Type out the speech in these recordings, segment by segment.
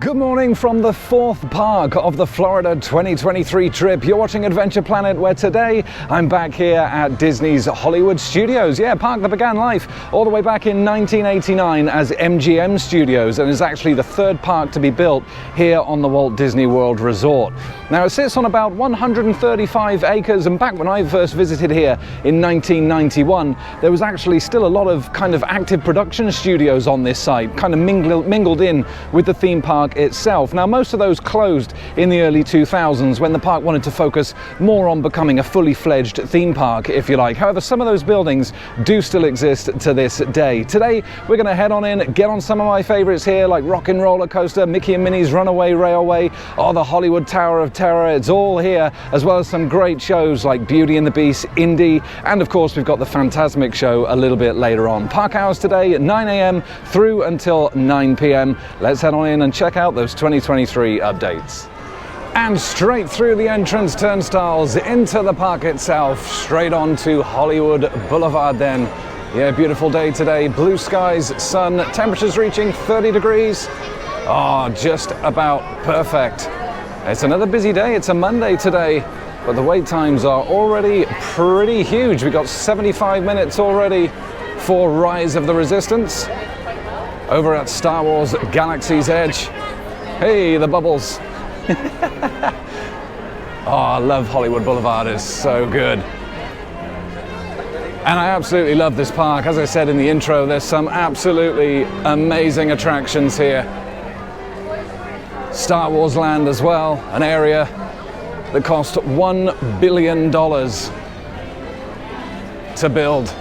Good morning from the fourth park of the Florida 2023 trip. You're watching Adventure Planet, where today I'm back here at Disney's Hollywood Studios. Yeah, park that began life all the way back in 1989 as MGM Studios and is actually the third park to be built here on the Walt Disney World Resort. Now, it sits on about 135 acres, and back when I first visited here in 1991, there was actually still a lot of kind of active production studios on this site, kind of mingled in with the theme park itself. Now, most of those closed in the early 2000s when the park wanted to focus more on becoming a fully fledged theme park, if you like. However, some of those buildings do still exist to this day. Today, we're going to head on in, get on some of my favorites here, like Rockin' Roller Coaster, Mickey and Minnie's Runaway Railway, or the Hollywood Tower of Terror. It's all here, as well as some great shows like Beauty and the Beast, Indy, and of course, we've got the Fantasmic show a little bit later on. Park hours today at 9 a.m. through until 9 p.m. Let's head on in and check out those 2023 updates. And straight through the entrance turnstiles into the park itself, straight on to Hollywood Boulevard then. Yeah, beautiful day today, blue skies, sun, temperatures reaching 30 degrees. Oh, just about perfect. It's another busy day, it's a Monday today, but the wait times are already pretty huge. We got 75 minutes already for Rise of the Resistance over at Star Wars Galaxy's Edge. Hey, the bubbles. Oh, I love Hollywood Boulevard, it's so good. And I absolutely love this park. As I said in the intro, there's some absolutely amazing attractions here. Star Wars Land as well, an area that cost $1 billion to build.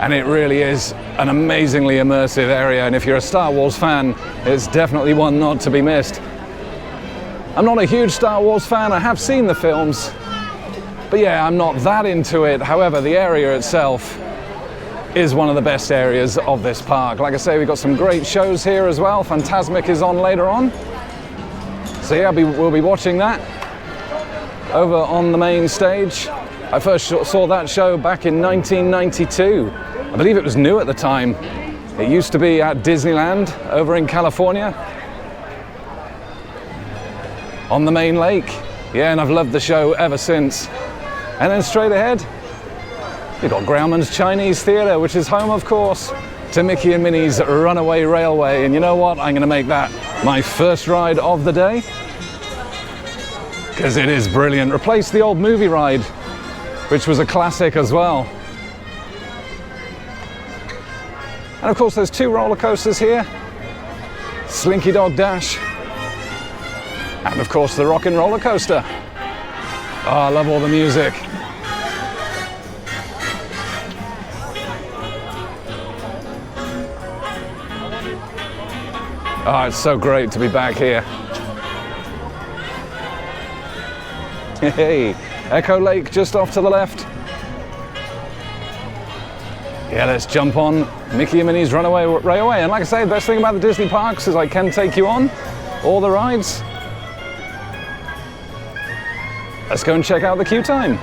And it really is an amazingly immersive area, and if you're a Star Wars fan, it's definitely one not to be missed. I'm not a huge Star Wars fan, I have seen the films, but yeah, I'm not that into it. However, the area itself is one of the best areas of this park. Like I say, we've got some great shows here as well. Fantasmic is on later on. So yeah, we'll be watching that over on the main stage. I first saw that show back in 1992. I believe it was new at the time. It used to be at Disneyland over in California on the main lake. Yeah, and I've loved the show ever since. And then straight ahead, you've got Grauman's Chinese Theatre, which is home, of course, to Mickey and Minnie's Runaway Railway. And you know what? I'm going to make that my first ride of the day, because it is brilliant. Replace the old movie ride, which was a classic as well. And of course, there's two roller coasters here, Slinky Dog Dash, and of course the Rockin' Roller Coaster. Oh, I love all the music. Oh, it's so great to be back here. Hey, Echo Lake just off to the left. Yeah, let's jump on Mickey and Minnie's Runaway Railway. And like I say, the best thing about the Disney parks is I can take you on all the rides. Let's go and check out the queue time.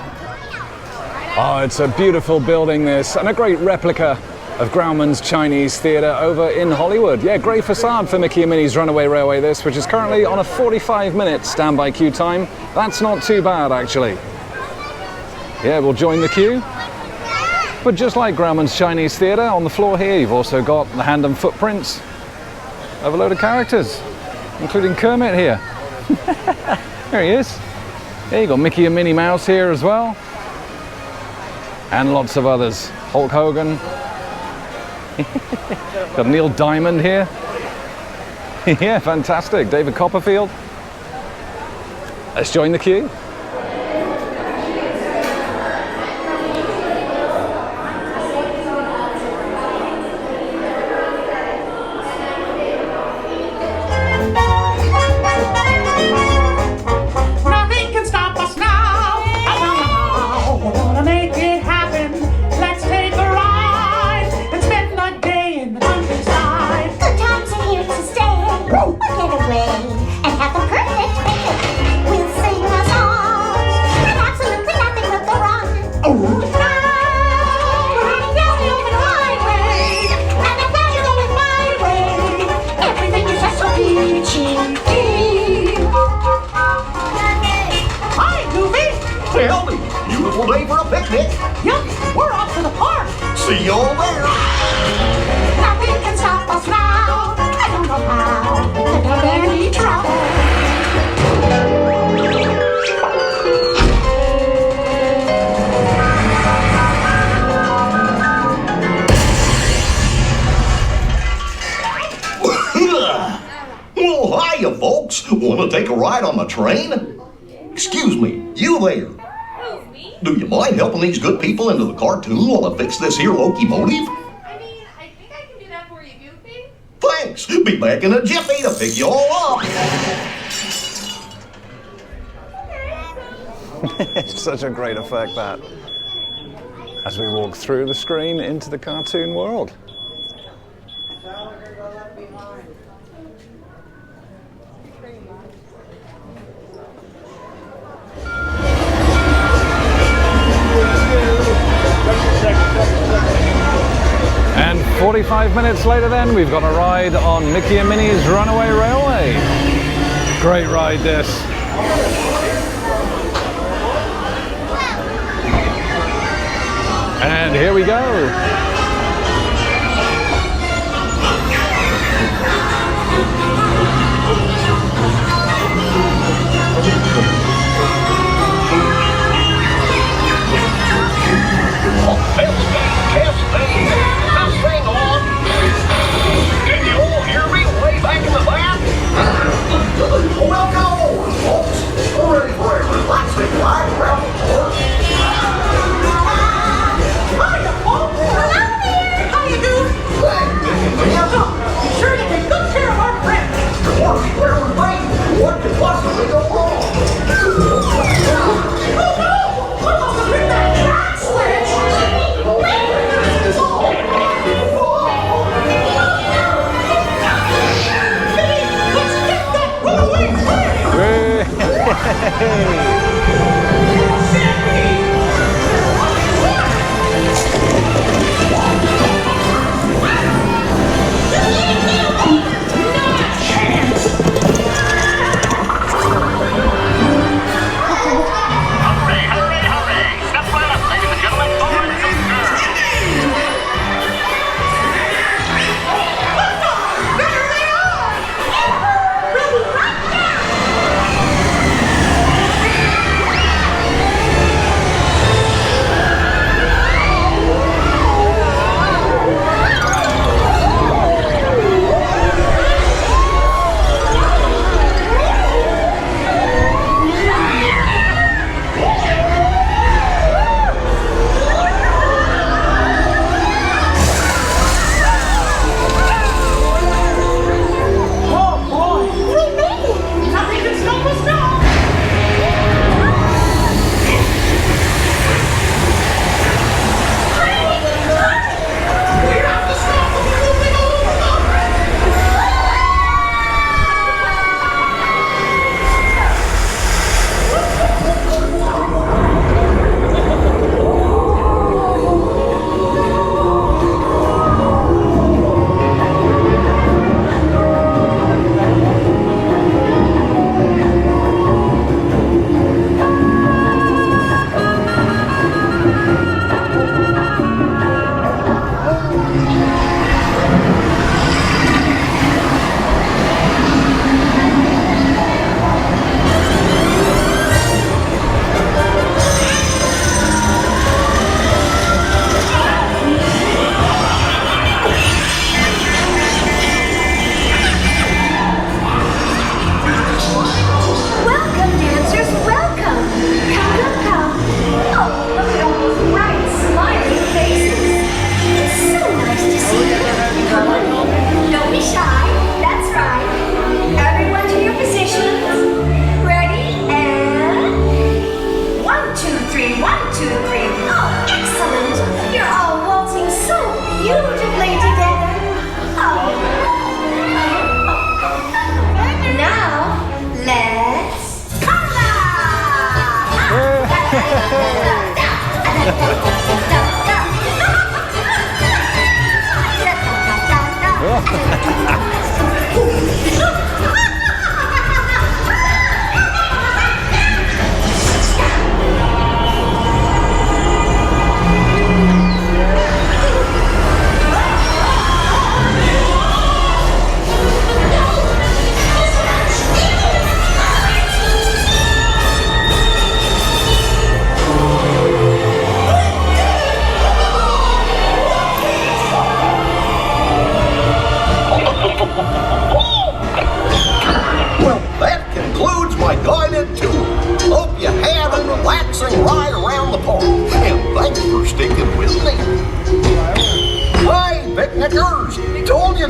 Oh, it's a beautiful building, this, and a great replica of Grauman's Chinese Theatre over in Hollywood. Yeah, great facade for Mickey and Minnie's Runaway Railway, this, which is currently on a 45-minute standby queue time. That's not too bad, actually. Yeah, we'll join the queue. But just like Grauman's Chinese Theatre, on the floor here, you've also got the hand and footprints of a load of characters, including Kermit here. There he is. Yeah, you got Mickey and Minnie Mouse here as well. And lots of others. Hulk Hogan. Got Neil Diamond here. Yeah, fantastic. David Copperfield. Let's join the queue. Get away and have a perfect weekend. We'll sing a song. Well, hiya, folks. Want to take a ride on the train? Excuse me, you there. Who, me? Do you mind helping these good people into the cartoon while I fix this here locomotive? I mean, I think I can do that for you, Goofy. Thanks. Be back in a jiffy to pick you all up. It's such a great effect, that, as we walk through the screen into the cartoon world. And 45 minutes later then, we've got a ride on Mickey and Minnie's Runaway Railway. Great ride, this. And here we go. Can you all hear me way back in the back? Welcome aboard, folks. We're ready for a relaxing ride around the park. Hiya, folks! Hello there! How you doing? Be sure to take good care of our friends. Working where we're waiting. What could possibly go wrong? Oh no! What about the big bad track switch? Let's get that runaway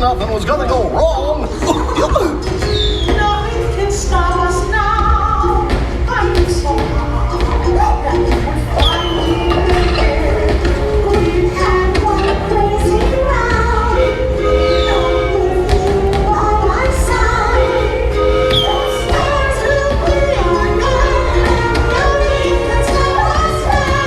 nothing was gonna go wrong. Nothing can stop us now. I'm so proud that we would finally make it. We had one crazy round. Don't move by my side. The stars will be our guide, and nothing can stop us now.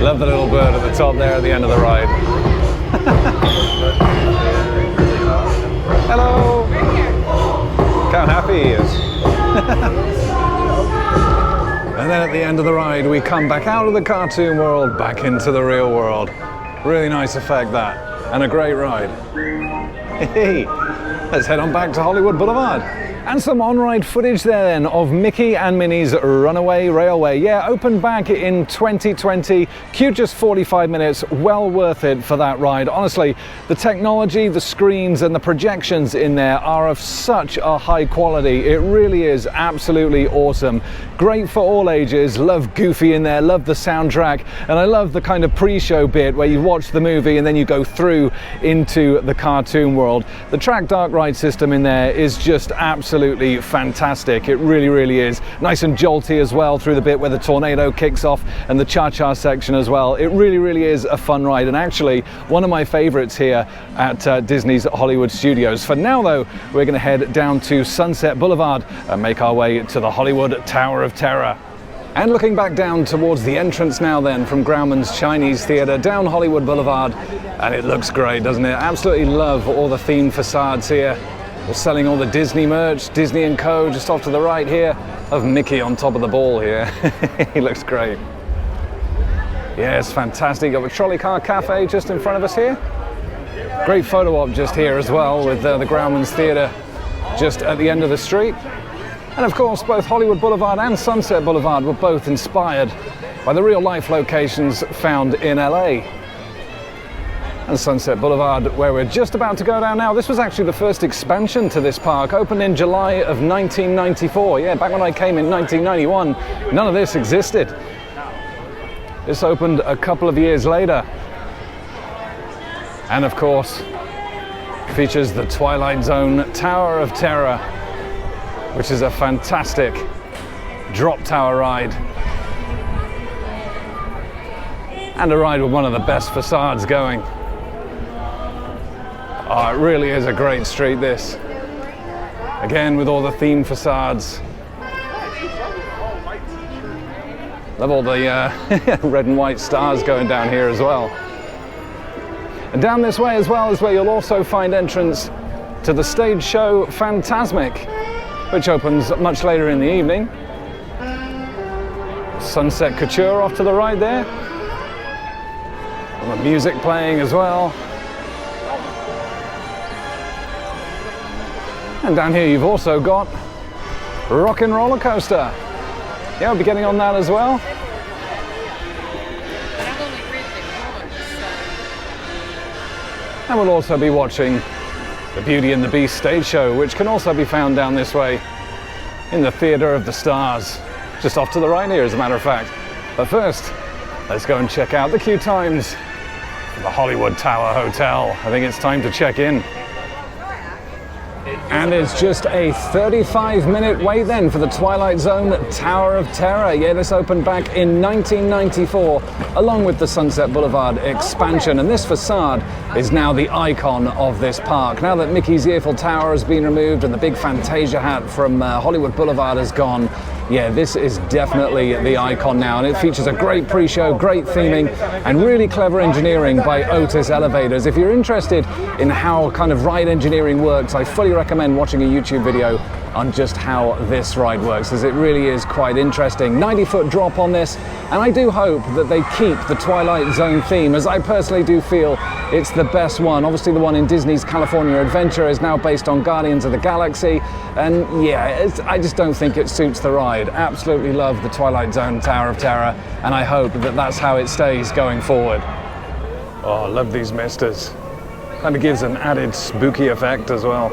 Love the little bird at the top there at the end of the ride. Hello! Look how happy he is. And then at the end of the ride, we come back out of the cartoon world, back into the real world. Really nice effect, that. And a great ride. Hey, let's head on back to Hollywood Boulevard. And some on-ride footage there then of Mickey and Minnie's Runaway Railway. Yeah, opened back in 2020. Queued just 45 minutes, well worth it for that ride. Honestly, the technology, the screens and the projections in there are of such a high quality. It really is absolutely awesome. Great for all ages. Love Goofy in there, love the soundtrack, and I love the kind of pre-show bit where you watch the movie and then you go through into the cartoon world. The track dark ride system in there is just absolutely fantastic. It really, really is. Nice and jolty as well through the bit where the tornado kicks off and the cha-cha section as well. It really, really is a fun ride, and actually one of my favorites here at Disney's Hollywood Studios. For now though, we're going to head down to Sunset Boulevard and make our way to the Hollywood Tower of Terror. And looking back down towards the entrance now then from Grauman's Chinese Theatre down Hollywood Boulevard, and it looks great, doesn't it? Absolutely love all the themed facades here. We're selling all the Disney merch, Disney & Co. just off to the right here, of Mickey on top of the ball here. He looks great. Yeah, it's fantastic. Got the Trolley Car Cafe just in front of us here. Great photo op just here as well with the Grauman's Theatre just at the end of the street. And of course, both Hollywood Boulevard and Sunset Boulevard were both inspired by the real-life locations found in LA. And Sunset Boulevard, where we're just about to go down now, this was actually the first expansion to this park, opened in July of 1994. Yeah, back when I came in 1991, none of this existed. This opened a couple of years later. And of course, features the Twilight Zone Tower of Terror, which is a fantastic drop tower ride. And a ride with one of the best facades going. Oh, it really is a great street, this. Again, with all the themed facades. Love all the red and white stars going down here as well. And down this way as well is where you'll also find entrance to the stage show Phantasmic, which opens much later in the evening. Sunset Couture off to the right there. And the music playing as well. And down here you've also got Rockin' Roller Coaster. Yeah, we'll be getting on that as well. And we'll also be watching the Beauty and the Beast stage show, which can also be found down this way in the Theatre of the Stars, just off to the right here as a matter of fact. But first, let's go and check out the queue times for the Hollywood Tower Hotel. I think it's time to check in. And it's just a 35-minute wait then for the Twilight Zone Tower of Terror. Yeah, this opened back in 1994, along with the Sunset Boulevard expansion. And this facade is now the icon of this park. Now that Mickey's Eiffel Tower has been removed and the big Fantasia hat from Hollywood Boulevard has gone, yeah, this is definitely the icon now. And it features a great pre-show, great theming, and really clever engineering by Otis Elevators. If you're interested in how kind of ride engineering works, I fully recommend watching a YouTube video on just how this ride works, as it really is quite interesting. 90-foot drop on this, and I do hope that they keep the Twilight Zone theme, as I personally do feel it's the best one. Obviously the one in Disney's California Adventure is now based on Guardians of the Galaxy, and yeah, I just don't think it suits the ride. Absolutely love the Twilight Zone Tower of Terror, and I hope that that's how it stays going forward. Oh, I love these misters. Kind of gives an added spooky effect as well.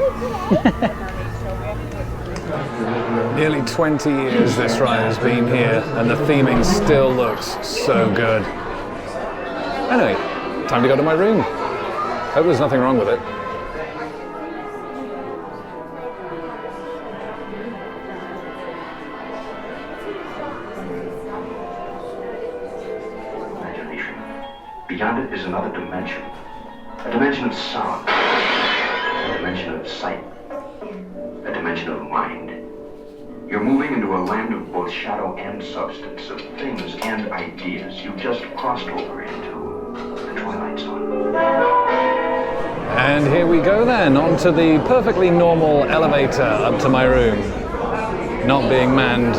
Nearly 20 years this ride has been here, and the theming still looks so good. Anyway, time to go to my room. Hope there's nothing wrong with it. Beyond it is another dimension. A dimension of sound. A dimension of sight. A dimension of mind. You're moving into a land of both shadow and substance, of things and ideas. You just crossed over into the Twilight Zone. And here we go then, onto the perfectly normal elevator up to my room. Not being manned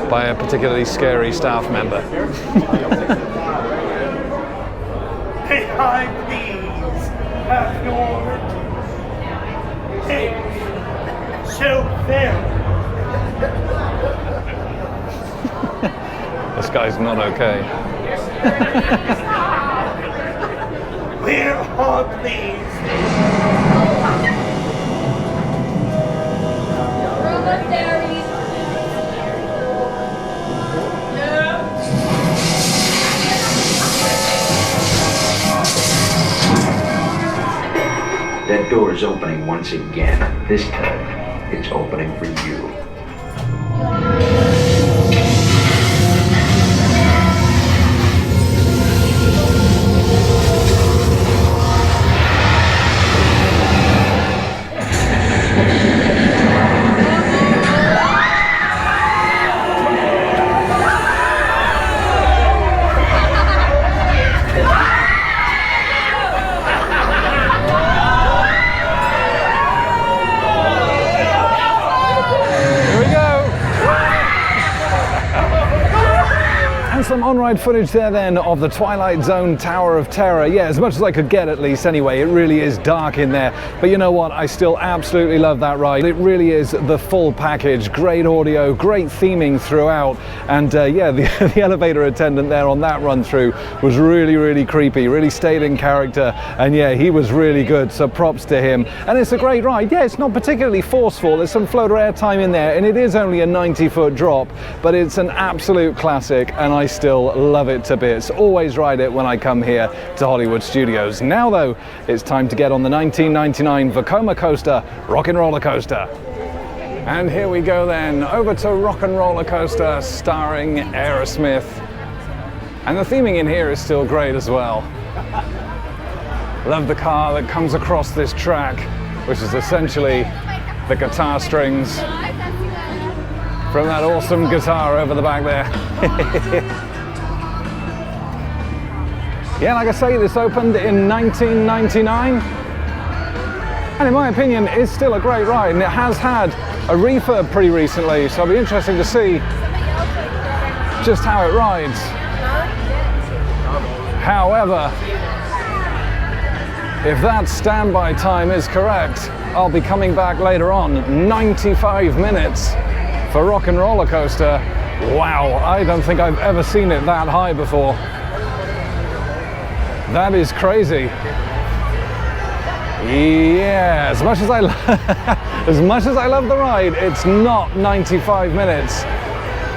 by a particularly scary staff member. May I please have your page so very. This guy's not okay. We're all pleased. That door is opening once again. This time, it's opening for you. Some on-ride footage there then of the Twilight Zone Tower of Terror. Yeah, as much as I could get at least anyway. It really is dark in there. But you know what? I still absolutely love that ride. It really is the full package. Great audio, great theming throughout. And yeah, the elevator attendant there on that run through was really, really creepy, really stayed in character. And yeah, he was really good. So props to him. And it's a great ride. Yeah, it's not particularly forceful. There's some floater air time in there. And it is only a 90-foot drop. But it's an absolute classic. And I still love it to bits. Always ride it when I come here to Hollywood Studios. Now though, it's time to get on the 1999 Vekoma coaster, Rockin' Roller Coaster. And here we go then, over to Rockin' Roller Coaster starring Aerosmith. And the theming in here is still great as well. Love the car that comes across this track, which is essentially the guitar strings from that awesome guitar over the back there. Yeah, like I say, this opened in 1999, and in my opinion, is still a great ride, and it has had a refurb pretty recently, so it'll be interesting to see just how it rides. However, if that standby time is correct, I'll be coming back later on, 95 minutes for Rockin' Roller Coaster. Wow, I don't think I've ever seen it that high before. That is crazy. Yeah, as much as I love the ride, it's not 95 minutes.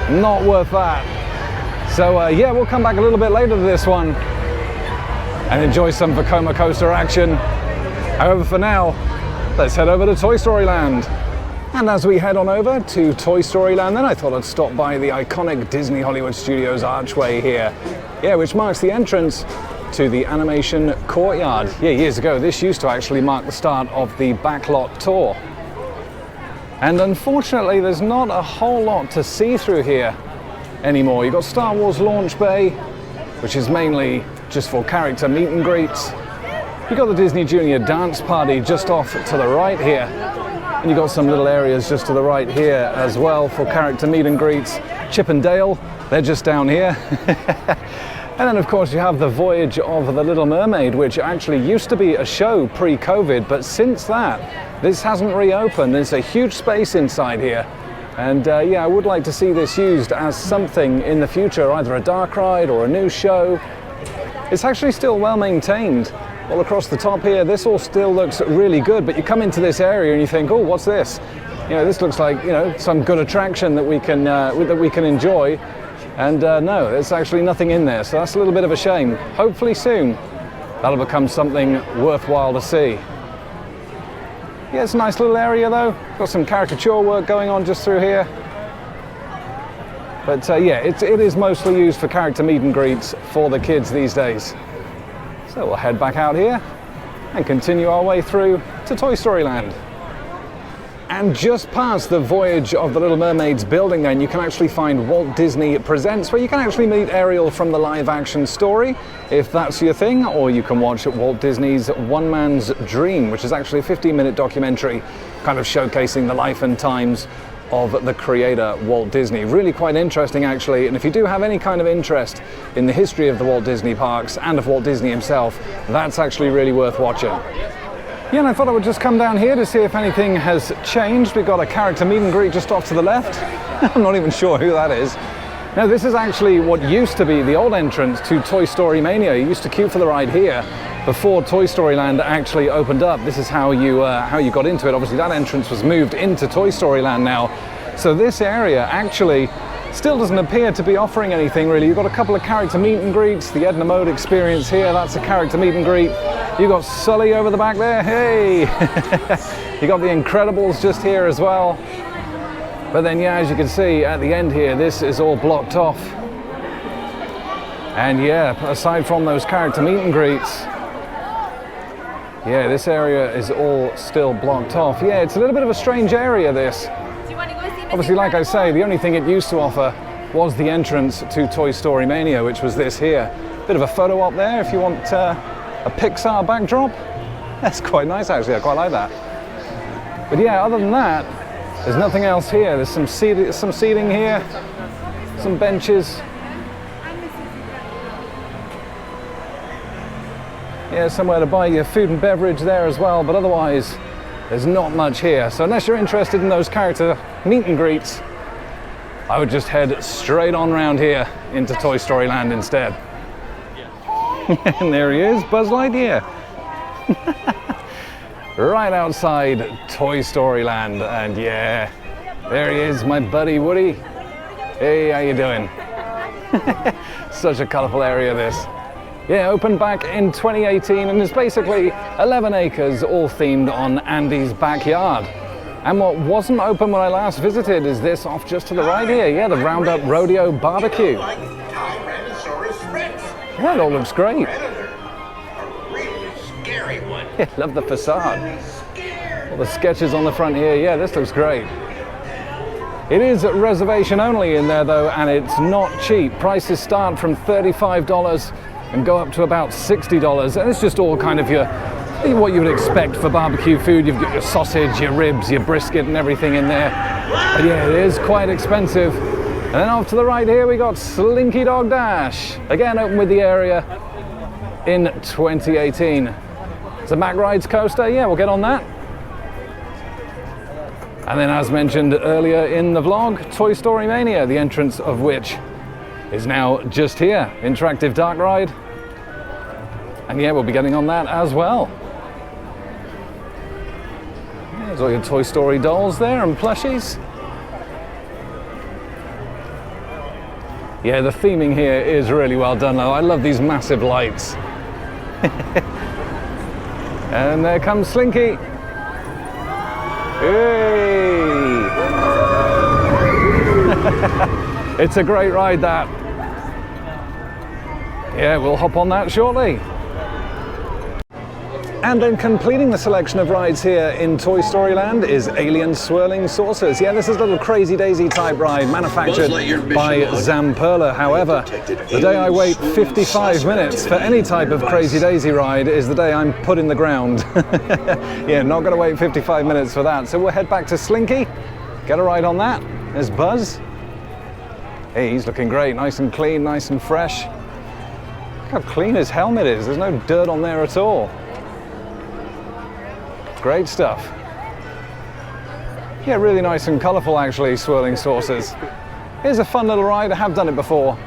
Not worth that. So yeah, we'll come back a little bit later to this one and enjoy some Vekoma coaster action. However, for now, let's head over to Toy Story Land. And as we head on over to Toy Story Land, then I thought I'd stop by the iconic Disney Hollywood Studios archway here. Yeah, which marks the entrance to the animation courtyard. Yeah, years ago, this used to actually mark the start of the backlot tour. And unfortunately, there's not a whole lot to see through here anymore. You've got Star Wars Launch Bay, which is mainly just for character meet and greets. You've got the Disney Junior Dance Party just off to the right here. And you've got some little areas just to the right here as well for character meet and greets. Chip and Dale, they're just down here. And then of course you have the Voyage of the Little Mermaid, which actually used to be a show pre-COVID, but since that, this hasn't reopened. There's a huge space inside here. And yeah, I would like to see this used as something in the future, either a dark ride or a new show. It's actually still well maintained. All across the top here, this all still looks really good, but you come into this area and you think, oh, what's this? You know, this looks like, you know, some good attraction that we can enjoy. And no, there's actually nothing in there, so that's a little bit of a shame. Hopefully soon, that'll become something worthwhile to see. Yeah, it's a nice little area though. Got some caricature work going on just through here. But yeah, it is mostly used for character meet and greets for the kids these days. So we'll head back out here and continue our way through to Toy Story Land. And just past the Voyage of the Little Mermaid's building then, you can actually find Walt Disney Presents, where you can actually meet Ariel from the live action story, if that's your thing, or you can watch Walt Disney's One Man's Dream, which is actually a 15-minute documentary kind of showcasing the life and times of the creator Walt Disney. Really quite interesting actually, and if you do have any kind of interest in the history of the Walt Disney parks and of Walt Disney himself, that's actually really worth watching. Yeah, and I thought I would just come down here to see if anything has changed. We've got a character meet and greet just off to the left. I'm not even sure who that is. Now this is actually what used to be the old entrance to Toy Story Mania. You used to queue for the ride here before Toy Story Land actually opened up. This is how you got into it. Obviously that entrance was moved into Toy Story Land now. So this area actually still doesn't appear to be offering anything really. You've got a couple of character meet and greets, the Edna Mode experience here, that's a character meet and greet. You've got Sully over the back there, hey! You got the Incredibles just here as well. But then yeah, as you can see at the end here, this is all blocked off. And yeah, aside from those character meet and greets, yeah, this area is all still blocked off. Yeah, it's a little bit of a strange area, this. Obviously, like I say, the only thing it used to offer was the entrance to Toy Story Mania, which was this here. Bit of a photo op there if you want a Pixar backdrop. That's quite nice actually, I quite like that. But yeah, other than that, there's nothing else here. There's some seating here, some benches. Yeah, somewhere to buy your food and beverage there as well, but otherwise, there's not much here. So unless you're interested in those character meet and greets, I would just head straight on round here into Toy Story Land instead. And there he is, Buzz Lightyear. Right outside Toy Story Land, and yeah, there he is, my buddy Woody. Hey, how you doing? Such a colourful area this. Yeah, opened back in 2018 and is basically 11 acres all themed on Andy's backyard. And what wasn't open when I last visited is this off just to the right here. Yeah, the Roundup Rodeo Barbecue. Yeah, it all looks great. Yeah, love the facade. All the sketches on the front here. Yeah, this looks great. It is reservation only in there though, and it's not cheap. Prices start from $35 and go up to about $60, and it's just all kind of what you would expect for barbecue food. You've got your sausage, your ribs, your brisket and everything in there. But yeah, it is quite expensive. And then off to the right here we got Slinky Dog Dash. Again, open with the area in 2018. It's a Mack Rides coaster, yeah, we'll get on that. And then as mentioned earlier in the vlog, Toy Story Mania, the entrance of which is now just here. Interactive dark ride. And yeah, we'll be getting on that as well. There's all your Toy Story dolls there and plushies. Yeah, the theming here is really well done though. I love these massive lights. And there comes Slinky. Hey! It's a great ride, that. Yeah, we'll hop on that shortly. And then completing the selection of rides here in Toy Story Land is Alien Swirling Saucers. Yeah, this is a little Crazy Daisy type ride manufactured by Zamperla. However, the day I wait 55 minutes for any type of Crazy Daisy ride is the day I'm put in the ground. Yeah, not gonna wait 55 minutes for that. So we'll head back to Slinky, get a ride on that. There's Buzz. Hey, he's looking great, nice and clean, nice and fresh. Look how clean his helmet is, there's no dirt on there at all. Great stuff. Yeah, really nice and colourful actually, Swirling Saucers. Here's a fun little ride, I have done it before.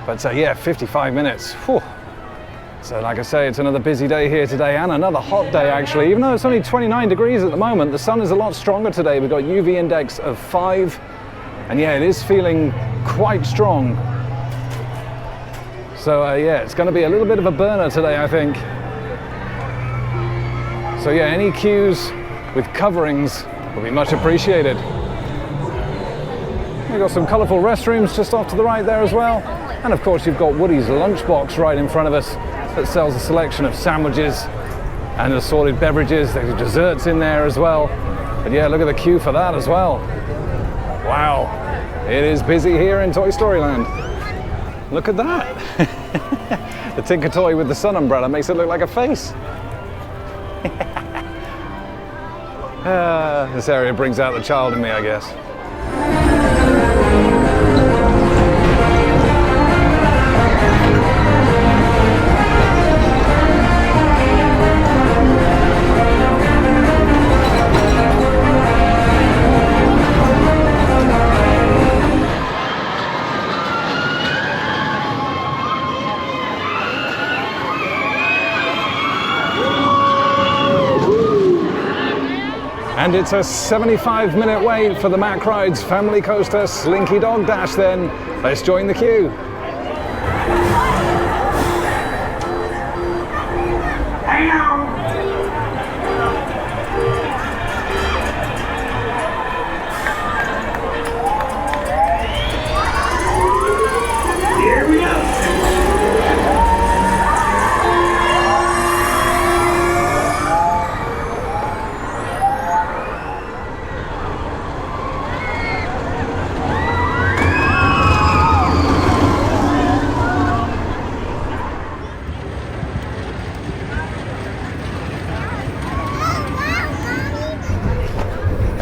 But yeah, 55 minutes, whew, So like I say, it's another busy day here today and another hot day actually. Even though it's only 29 degrees at the moment, the sun is a lot stronger today. We've got UV index of 5 and yeah, it is feeling quite strong. So yeah, it's going to be a little bit of a burner today, I think. So yeah, any queues with coverings will be much appreciated. We've got some colourful restrooms just off to the right there as well. And of course you've got Woody's lunchbox right in front of us that sells a selection of sandwiches and assorted beverages. There's desserts in there as well. But yeah, look at the queue for that as well. Wow, it is busy here in Toy Story Land. Look at that. The Tinker Toy with the sun umbrella makes it look like a face. This area brings out the child in me, I guess. And it's a 75-minute wait for the Mack Rides Family Coaster Slinky Dog Dash then. Let's join the queue. Hang on. Here we go.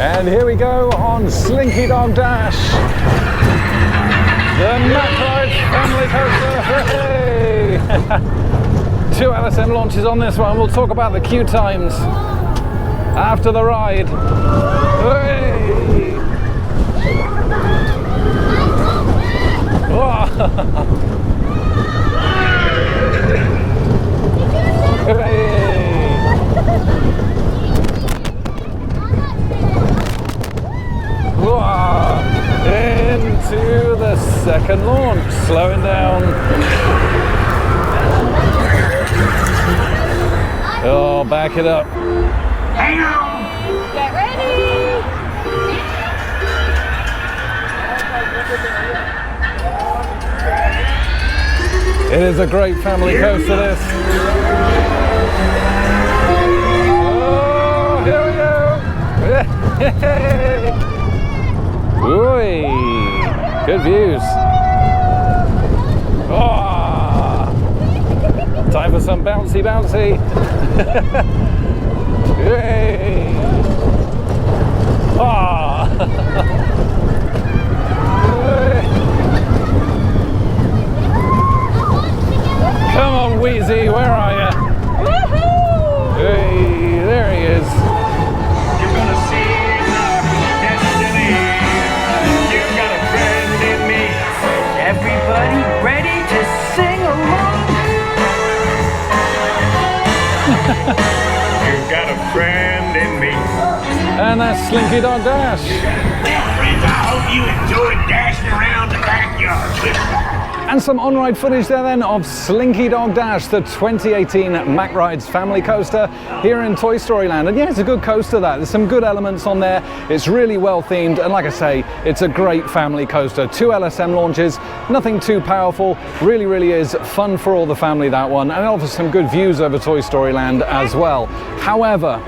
And here we go on Slinky Dog Dash. The Mack Rides Family Coaster. Hooray! 2 LSM launches on this one. We'll talk about the queue times after the ride. Hooray! Hooray! Into the second launch, slowing down. Oh, back it up. Hang on. Get ready! It is a great family coaster, this. Oh, here we go. Ooh, good views. Oh, time for some bouncy bouncy. Yay. Oh. Come on, Wheezy, where are you? Hey, there he is. You're gonna see destiny. You got a friend in me. Everybody ready to sing along? You got a friend in me. And that's Slinky Dog Dash. Friends, I hope you enjoyed dashing around the backyard with me. And some on-ride footage there then of Slinky Dog Dash, the 2018 Mack Rides Family Coaster here in Toy Story Land. And yeah, it's a good coaster that. There's some good elements on there. It's really well themed. And like I say, it's a great family coaster. 2 LSM launches, nothing too powerful. Really, really is fun for all the family, that one. And it offers some good views over Toy Story Land as well. However,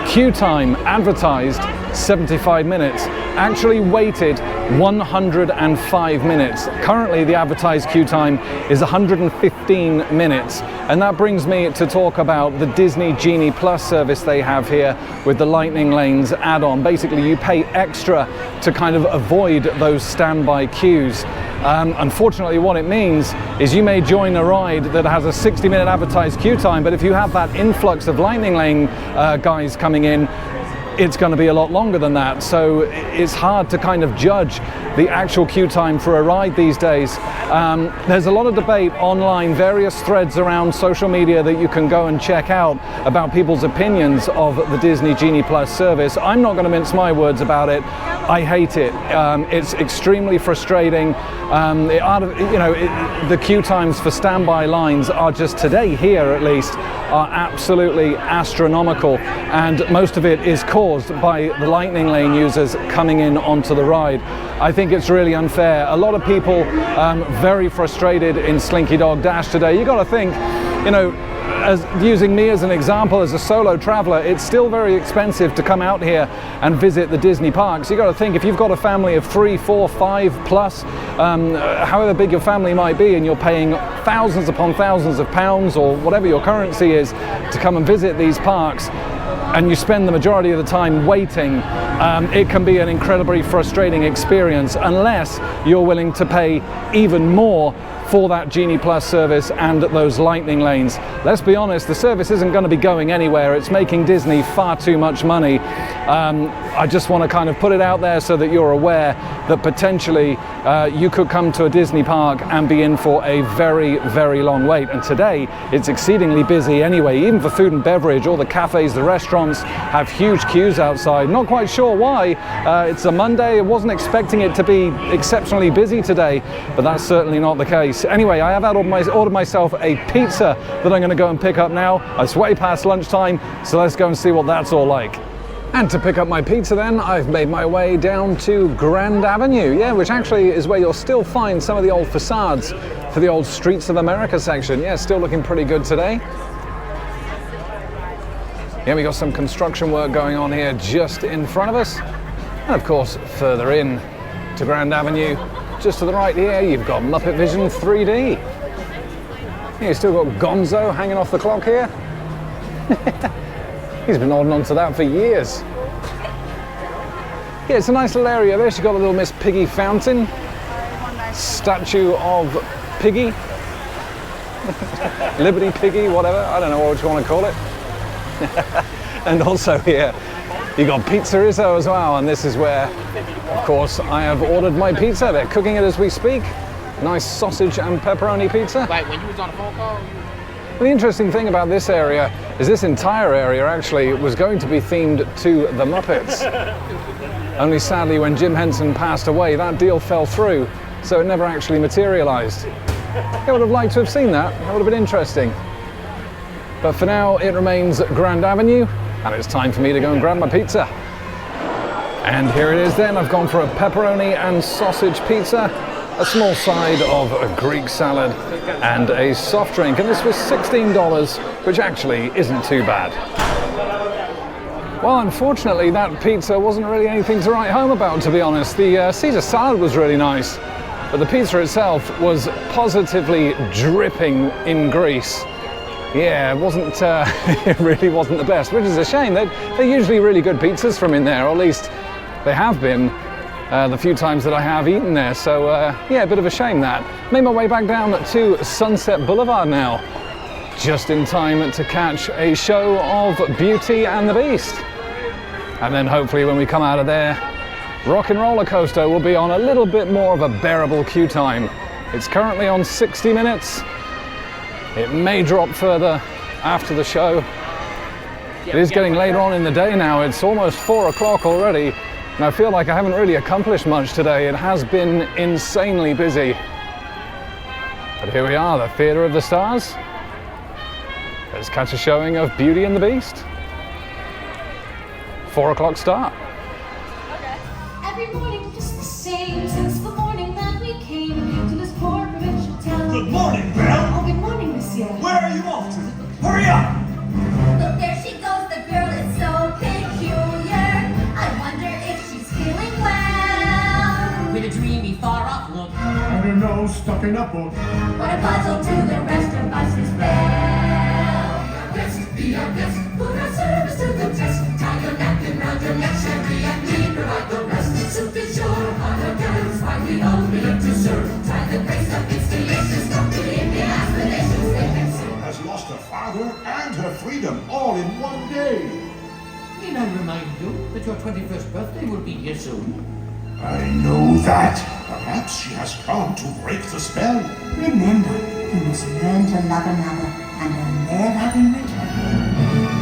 queue time advertised 75 minutes, actually waited 105 minutes. Currently the advertised queue time is 115 minutes, and that brings me to talk about the Disney Genie Plus service they have here with the Lightning Lanes add-on. Basically you pay extra to kind of avoid those standby queues. Unfortunately what it means is you may join a ride that has a 60-minute advertised queue time, but if you have that influx of Lightning Lane guys coming in, it's going to be a lot longer than that. So it's hard to kind of judge the actual queue time for a ride these days. There's a lot of debate online, various threads around social media that you can go and check out about people's opinions of the Disney Genie Plus service. I'm not going to mince my words about it. I hate it. It's extremely frustrating. The queue times for standby lines are just today here at least are absolutely astronomical, and most of it is caused by the Lightning Lane users coming in onto the ride. I think it's really unfair. A lot of people very frustrated in Slinky Dog Dash today. You got to think, as using me as an example, as a solo traveler, it's still very expensive to come out here and visit the Disney parks. You got to think, if you've got a family of 3, 4, 5 plus, however big your family might be, and you're paying thousands upon thousands of pounds or whatever your currency is to come and visit these parks, and you spend the majority of the time waiting, it can be an incredibly frustrating experience unless you're willing to pay even more for that Genie Plus service and those Lightning Lanes. Let's be honest, the service isn't going to be going anywhere. It's making Disney far too much money. I just want to kind of put it out there so that you're aware that potentially you could come to a Disney park and be in for a very, very long wait. And today it's exceedingly busy anyway. Even for food and beverage, all the cafes, the restaurants have huge queues outside. Not quite sure why. It's a Monday. I wasn't expecting it to be exceptionally busy today, but that's certainly not the case. Anyway, I have ordered myself a pizza that I'm going to go and pick up now. It's way past lunchtime, so let's go and see what that's all like. And to pick up my pizza then, I've made my way down to Grand Avenue, which actually is where you'll still find some of the old facades for the old Streets of America section. Still looking pretty good today. We got some construction work going on here just in front of us. And of course, further in to Grand Avenue, just to the right here, you've got Muppet Vision 3D. You've still got Gonzo hanging off the clock here. He's been holding on to that for years. It's a nice little area there. She's got a little Miss Piggy fountain. Statue of Piggy. Liberty Piggy, whatever. I don't know what you want to call it. And also here, you got Pizza Izzo as well. And this is where, of course, I have ordered my pizza. They're cooking it as we speak. Nice sausage and pepperoni pizza. Like when you was on the phone call? Well, the interesting thing about this area is this entire area actually was going to be themed to the Muppets. Only sadly, when Jim Henson passed away, that deal fell through, so it never actually materialized. I would have liked to have seen that. That would have been interesting. But for now, it remains Grand Avenue, and it's time for me to go and grab my pizza. And here it is then. I've gone for a pepperoni and sausage pizza, a small side of a Greek salad, and a soft drink. And this was $16, which actually isn't too bad. Well, unfortunately, that pizza wasn't really anything to write home about, to be honest. The Caesar salad was really nice, but the pizza itself was positively dripping in grease. It wasn't, it really wasn't the best, which is a shame. They're usually really good pizzas from in there, or at least they have been the few times that I have eaten there. So, a bit of a shame that. Made my way back down to Sunset Boulevard now, just in time to catch a show of Beauty and the Beast. And then hopefully when we come out of there, Rock and Roller Coaster will be on a little bit more of a bearable queue time. It's currently on 60 minutes. It may drop further after the show. It is getting later on in the day now. It's almost 4 o'clock already, and I feel like I haven't really accomplished much today. It has been insanely busy. But here we are, the Theatre of the Stars. Let's catch a showing of Beauty and the Beast. 4 o'clock start. Every morning just the same since the morning that we came to this poor provincial town. Good morning, Belle. Oh, good morning, monsieur. Where are you off to? Hurry up! Look, there she goes, the girl is so peculiar. I wonder if she's feeling well. With a dreamy, far-off look. And her nose stuck in a book. What a puzzle to the rest of us is Belle. Best, be our best, put our service to the test. Tie your napkin round your neck, Sherry, and me provide the rest. Soup is your on the girls, why we only live to serve. Tie the grace up, it's delicious, don't believe me, aspirations they can see. Has lost her father and her freedom all in one day. Need I remind you that your 21st birthday will be here soon? I know that. Perhaps she has come to break the spell. Remember, you must learn to love another and earn their love in return.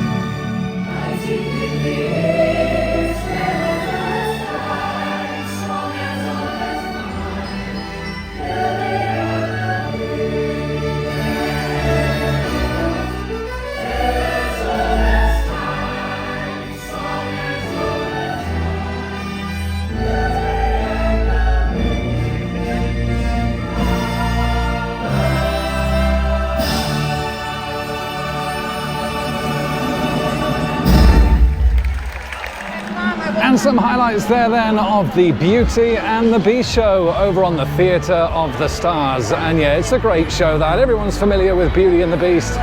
And some highlights there then of the Beauty and the Beast show over on the Theatre of the Stars. And yeah, it's a great show that. Everyone's familiar with Beauty and the Beast.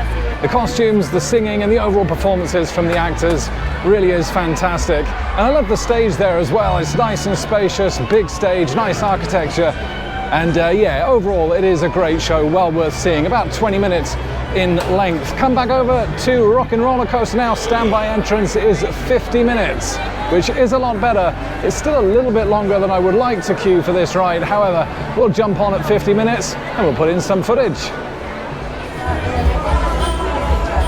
The costumes, the singing and the overall performances from the actors really is fantastic. And I love the stage there as well. It's nice and spacious, big stage, nice architecture. And yeah, overall it is a great show, well worth seeing. About 20 minutes in length. Come back over to Rock and Roller Coaster now. Standby entrance is 50 minutes, which is a lot better. It's still a little bit longer than I would like to queue for this ride. However, we'll jump on at 50 minutes and we'll put in some footage.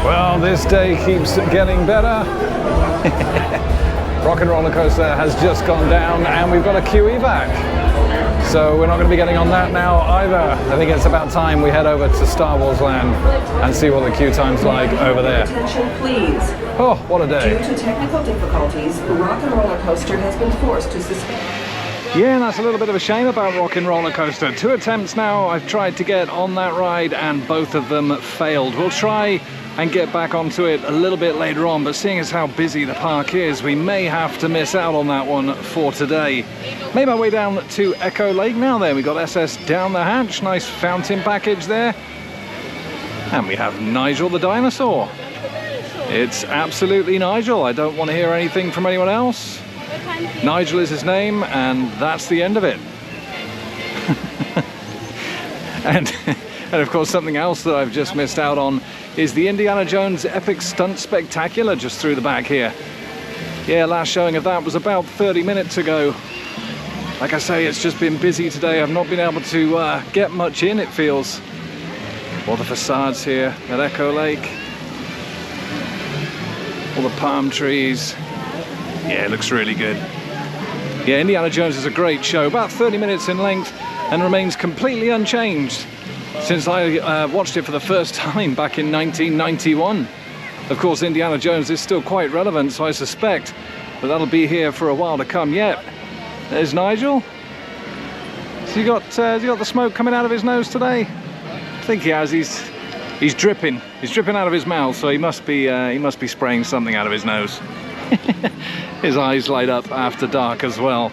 Well, this day keeps getting better. Rock and Roller Coaster has just gone down and we've got a queue evac. So we're not going to be getting on that now either. I think it's about time we head over to Star Wars Land and see what the queue time's like over there. Attention, please. Oh, what a day. Due to technical difficulties, Rock and Roller Coaster has been forced to suspend. Yeah, and that's a little bit of a shame about Rock and Roller Coaster. 2 attempts now I've tried to get on that ride and both of them failed. We'll try and get back onto it a little bit later on, but seeing as how busy the park is, we may have to miss out on that one for today. Made my way down to Echo Lake now then. We got SS down the hatch, nice fountain package there. And we have Nigel the dinosaur. It's absolutely Nigel. I don't want to hear anything from anyone else. Nigel is his name, and that's the end of it. and of course, something else that I've just missed out on is the Indiana Jones Epic Stunt Spectacular just through the back here. Yeah, last showing of that was about 30 minutes ago. Like I say, it's just been busy today. I've not been able to get much in, it feels. All the facades here at Echo Lake. All the palm trees. Yeah, it looks really good. Yeah, Indiana Jones is a great show, about 30 minutes in length and remains completely unchanged since I watched it for the first time back in 1991. Of course, Indiana Jones is still quite relevant, so I suspect that that'll be here for a while to come yet. There's Nigel. Has he got the smoke coming out of his nose today? I think he has. He's dripping. He's dripping out of his mouth, so he must be spraying something out of his nose. His eyes light up after dark as well.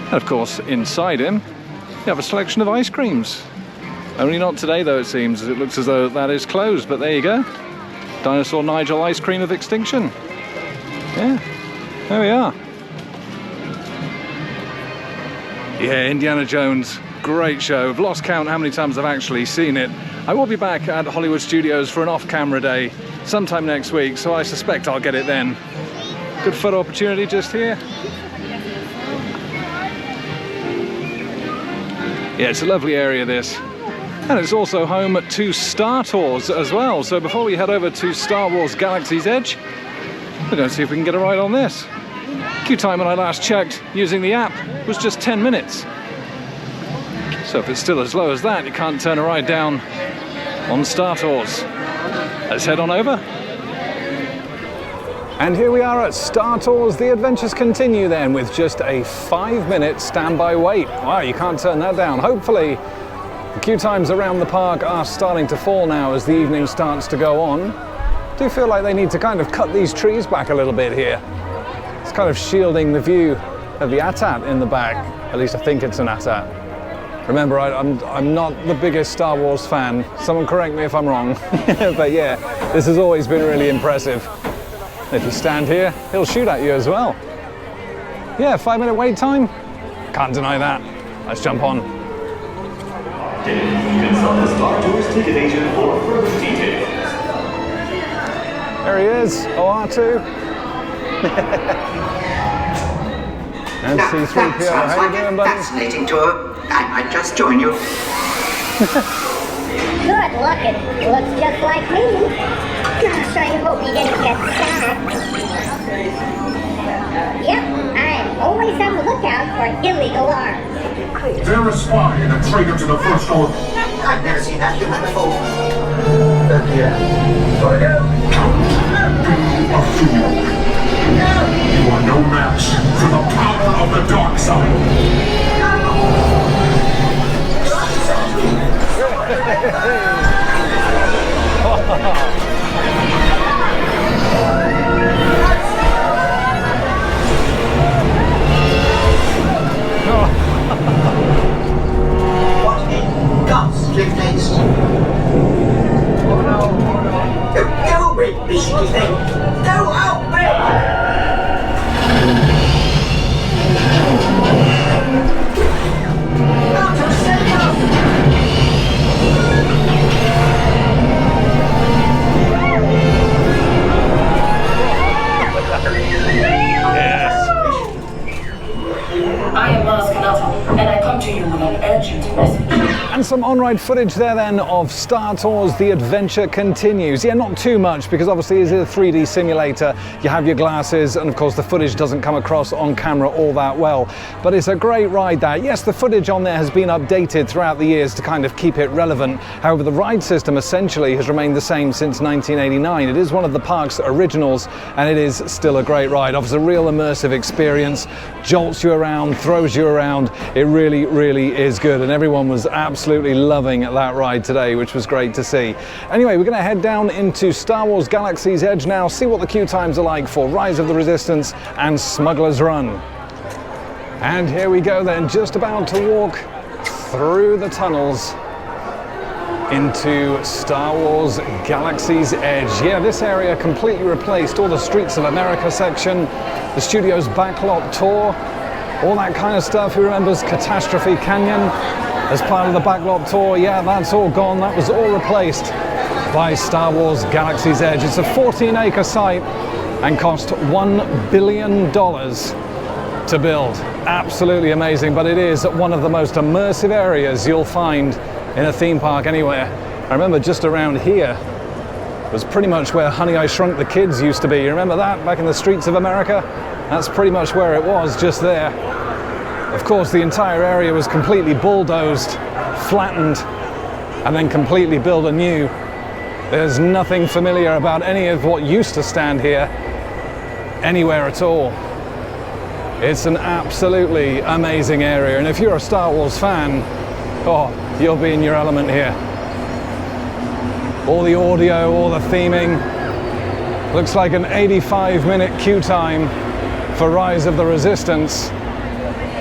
And of course, inside him, you have a selection of ice creams. Only not today, though, it seems. It looks as though that is closed, but there you go. Dinosaur Nigel ice cream of extinction. Yeah, there we are. Yeah, Indiana Jones, great show. I've lost count how many times I've actually seen it. I will be back at Hollywood Studios for an off-camera day sometime next week, so I suspect I'll get it then. Good photo opportunity just here. Yeah, it's a lovely area, this. And it's also home to Star Tours as well. So before we head over to Star Wars Galaxy's Edge, we're going to see if we can get a ride on this. Queue time when I last checked using the app was just 10 minutes. So if it's still as low as that, you can't turn a ride down on Star Tours. Let's head on over. And here we are at Star Tours. The adventures continue then with just a 5-minute standby wait. Wow, you can't turn that down. Hopefully, the queue times around the park are starting to fall now as the evening starts to go on. I do feel like they need to kind of cut these trees back a little bit here. It's kind of shielding the view of the AT-AT in the back. At least I think it's an AT-AT. Remember, I'm not the biggest Star Wars fan. Someone correct me if I'm wrong. But yeah, this has always been really impressive. If you stand here, he'll shoot at you as well. Yeah, 5-minute wait time. Can't deny that. Let's jump on. Consult the Star Tours ticket agent for further details. There he is, R2. And C-3PO, how you doing, buddy? Fascinating tour. I might just join you. Good looking. Looks just like me. Gosh, I hope he didn't get sacked. Yep, I'm always on the lookout for illegal arms. They're a spy and a traitor to the First Order. I've never seen that human before. A fool. You are no match for the power of the dark side. What in ghastly taste? Oh no. Go away, beastly thing. Go away! Out of center! I am Maskanata, and I come to you with an urgent message. And some on-ride footage there then of Star Tours The Adventure Continues. Yeah, not too much, because obviously it's a 3D simulator. You have your glasses, and of course the footage doesn't come across on camera all that well. But it's a great ride that. Yes, the footage on there has been updated throughout the years to kind of keep it relevant. However, the ride system essentially has remained the same since 1989. It is one of the park's originals, and it is still a great ride. Offers a real immersive experience, jolts you around, throws you around. It really, really is good, and everyone was absolutely loving that ride today, which was great to see. Anyway, we're going to head down into Star Wars Galaxy's Edge now, see what the queue times are like for Rise of the Resistance and Smuggler's Run. And here we go then, just about to walk through the tunnels into Star Wars Galaxy's Edge. Yeah, this area completely replaced all the Streets of America section, the studio's backlot tour, all that kind of stuff. Who remembers Catastrophe Canyon as part of the backlot tour? Yeah, that's all gone. That was all replaced by Star Wars Galaxy's Edge. It's a 14-acre site and cost $1 billion to build. Absolutely amazing, but it is one of the most immersive areas you'll find in a theme park anywhere. I remember just around here was pretty much where Honey, I Shrunk the Kids used to be. You remember that back in the Streets of America? That's pretty much where it was, just there. Of course, the entire area was completely bulldozed, flattened, and then completely built anew. There's nothing familiar about any of what used to stand here anywhere at all. It's an absolutely amazing area, and if you're a Star Wars fan, oh, you'll be in your element here. All the audio, all the theming. Looks like an 85-minute queue time for Rise of the Resistance.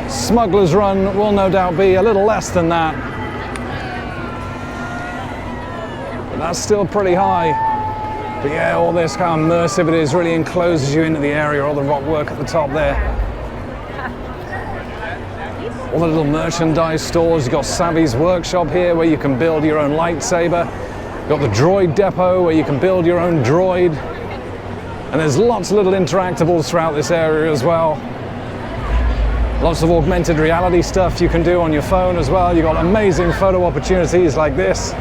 Smuggler's Run will no doubt be a little less than that. But that's still pretty high. But yeah, all this, how immersive it is, really encloses you into the area, all the rock work at the top there. All the little merchandise stores. You've got Savvy's workshop here where you can build your own lightsaber. You've got the droid depot where you can build your own droid. And there's lots of little interactables throughout this area as well. Lots of augmented reality stuff you can do on your phone as well. You've got amazing photo opportunities like this.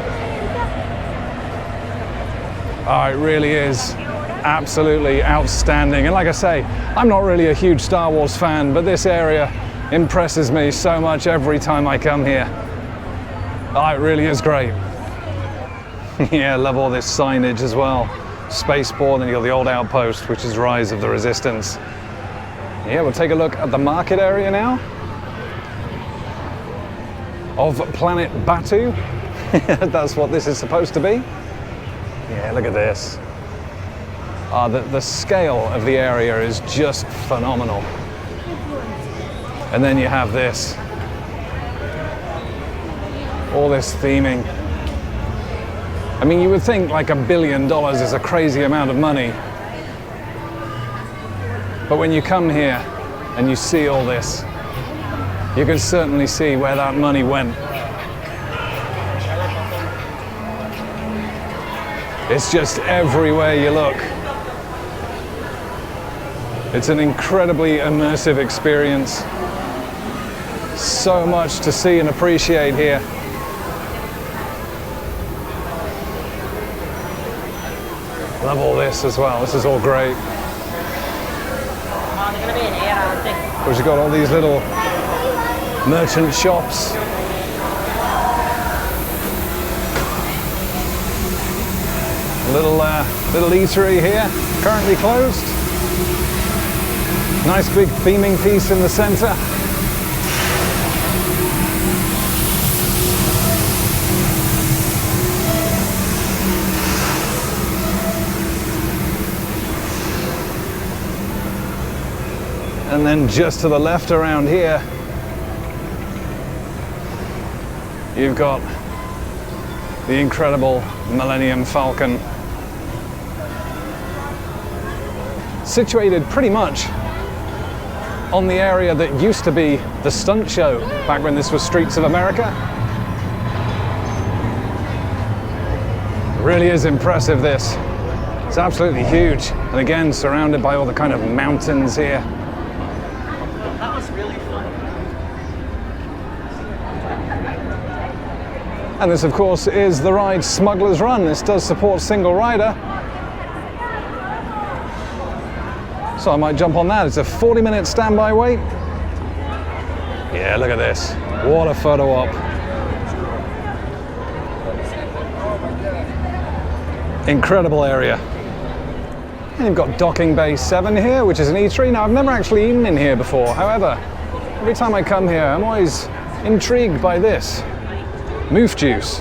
Oh, it really is absolutely outstanding. And like I say, I'm not really a huge Star Wars fan, but this area impresses me so much every time I come here. Oh, it really is great. Yeah, I love all this signage as well. Spaceport, and you've got the old outpost, which is Rise of the Resistance. Yeah, we'll take a look at the market area now of Planet Batu. That's what this is supposed to be. Yeah, look at this. The scale of the area is just phenomenal. And then you have this. All this theming. I mean, you would think like $1 billion is a crazy amount of money. But when you come here and you see all this, you can certainly see where that money went. It's just everywhere you look. It's an incredibly immersive experience. So much to see and appreciate here. Love all this as well. This is all great. Of course, you've got all these little merchant shops. Little eatery here, currently closed. Nice big theming piece in the center. And then just to the left around here, you've got the incredible Millennium Falcon, situated pretty much on the area that used to be the stunt show back when this was Streets of America. It really is impressive, this. It's absolutely huge. And again, surrounded by all the kind of mountains here. That was really fun. And this, of course, is the ride Smuggler's Run. This does support single rider. So I might jump on that. It's a 40-minute standby wait. Yeah, look at this. What a photo op. Incredible area. And you've got Docking Bay 7 here, which is an eatery. Now, I've never actually eaten in here before. However, every time I come here, I'm always intrigued by this. Moof juice.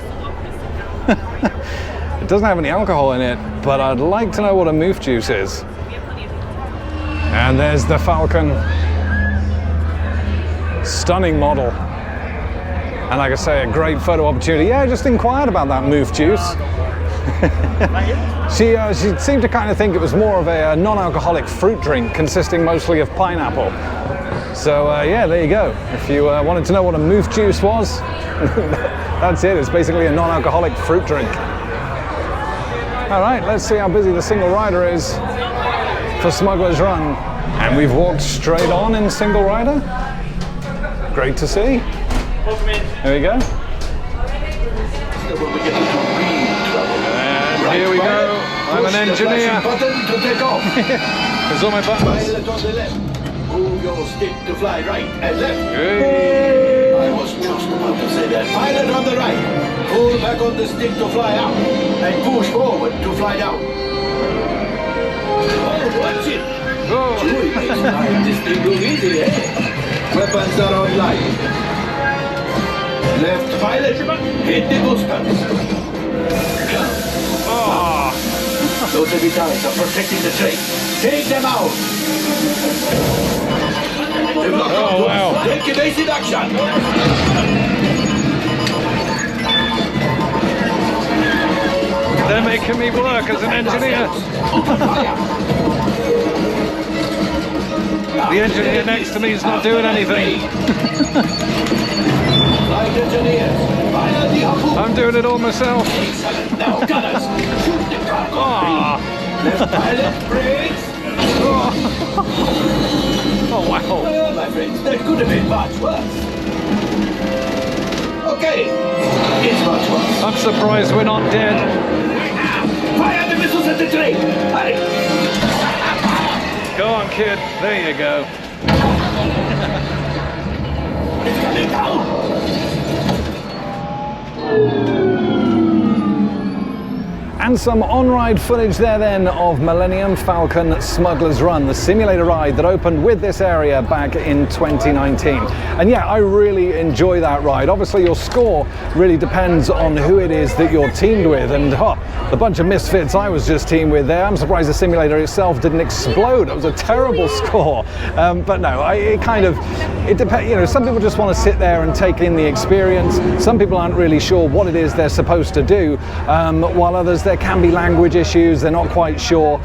It doesn't have any alcohol in it, but I'd like to know what a moof juice is. And there's the Falcon. Stunning model. And like I say, a great photo opportunity. Yeah, I just inquired about that moof juice. She seemed to kind of think it was more of a non-alcoholic fruit drink consisting mostly of pineapple. So yeah, there you go. If you wanted to know what a moof juice was, that's it. It's basically a non-alcoholic fruit drink. All right, let's see how busy the single rider is for Smuggler's Run. And we've walked straight on in single rider. Great to see. There we go. And here we go. I'm an engineer. There's all my buttons. Move your stick to fly right and left. Hey. I was just about to say that. Pilot on the right. Pull back on the stick to fly out. And push forward to fly down. Oh, watch it. Oh. This thing goes easy, eh? Weapons are online. Left pilot, hit the boosters. Oh. Those heavy guys are protecting the train. Take them out. Oh, wow. Take evasive action. They're making me work as an engineer. The engineer next to me is not doing anything. I'm doing it all myself. Now, gunners, shoot the truck. Oh. Left pilot, brakes. Oh, wow. Well, my friends, that could have been much worse. Okay, it's much worse. I'm surprised we're not dead. Fire the missiles at the train. Hurry. Go on, kid. There you go. It's coming down. And some on-ride footage there then of Millennium Falcon Smuggler's Run, the simulator ride that opened with this area back in 2019. And yeah, I really enjoy that ride. Obviously your score really depends on who it is that you're teamed with, and the bunch of misfits I was just teamed with there, I'm surprised the simulator itself didn't explode. It was a terrible score. But no, it depends. You know, some people just want to sit there and take in the experience. Some people aren't really sure what it is they're supposed to do, while others there can be language issues, they're not quite sure.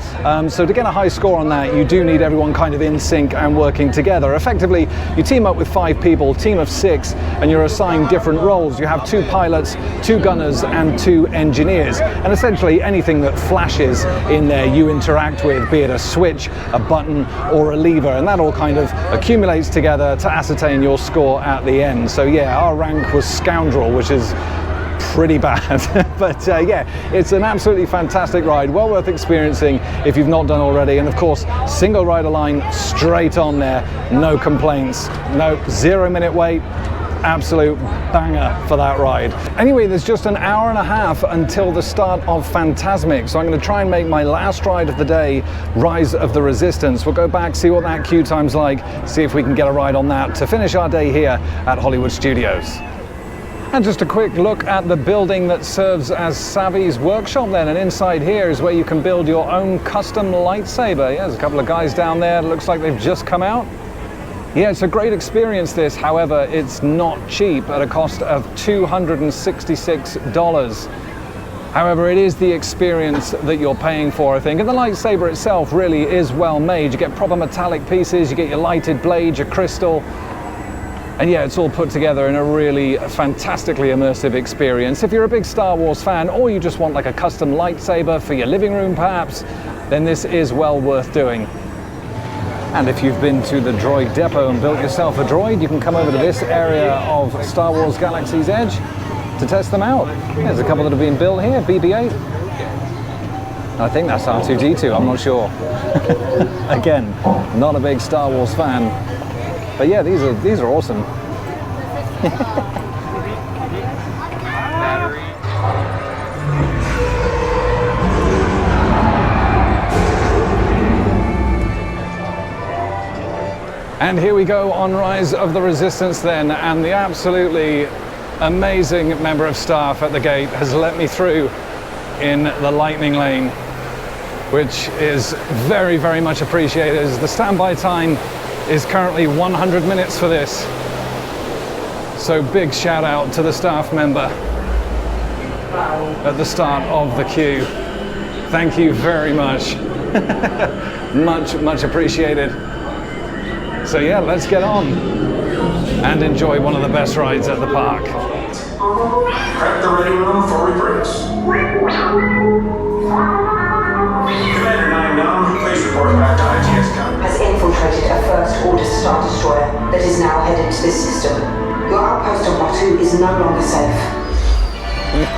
So to get a high score on that, you do need everyone kind of in sync and working together. Effectively, you team up with 5 people, team of 6, and you're assigned different roles. You have 2 pilots, 2 gunners, and 2 engineers. And essentially anything that flashes in there you interact with, be it a switch, a button, or a lever, and that all kind of accumulates together to ascertain your score at the end. So yeah, our rank was Scoundrel, which is pretty bad. But yeah, it's an absolutely fantastic ride, well worth experiencing if you've not done already. And of course, single rider line straight on there, no complaints, no 0-minute wait. Absolute banger for that ride. Anyway, there's just an hour and a half until the start of Fantasmic, so I'm going to try and make my last ride of the day Rise of the Resistance. We'll go back, see what that queue time's like, see if we can get a ride on that to finish our day here at Hollywood Studios. And just a quick look at the building that serves as Savvy's workshop then, and inside here is where you can build your own custom lightsaber. Yeah, there's a couple of guys down there, it looks like they've just come out. Yeah, it's a great experience this, however, it's not cheap at a cost of $266. However, it is the experience that you're paying for, I think. And the lightsaber itself really is well made. You get proper metallic pieces, you get your lighted blade, your crystal. And yeah, it's all put together in a really fantastically immersive experience. If you're a big Star Wars fan, or you just want like a custom lightsaber for your living room perhaps, then this is well worth doing. And if you've been to the Droid Depot and built yourself a droid, you can come over to this area of Star Wars Galaxy's Edge to test them out. There's a couple that have been built here, BB-8. I think that's R2-D2, I'm not sure. Again, not a big Star Wars fan. But yeah, these are awesome. And here we go on Rise of the Resistance then, and the absolutely amazing member of staff at the gate has let me through in the lightning lane, which is very, very much appreciated. As the standby time is currently 100 minutes for this. So big shout out to the staff member at the start of the queue. Thank you very much. Much appreciated. So yeah, let's get on and enjoy one of the best rides at the park. Prep the ready room for reprints. Commander 9-9, please report back to ITS County. Has infiltrated a First Order Star Destroyer that is now headed to this system. Your outpost on Batu is no longer safe.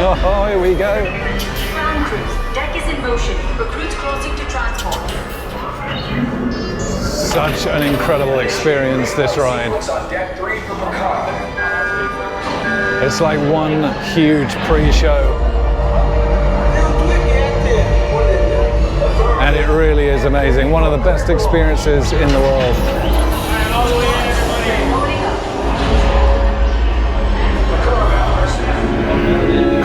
Oh, here we go. Ground crews, deck is in motion. Recruits crossing to transport. Such an incredible experience, this ride. It's like one huge pre-show. And it really is amazing. One of the best experiences in the world.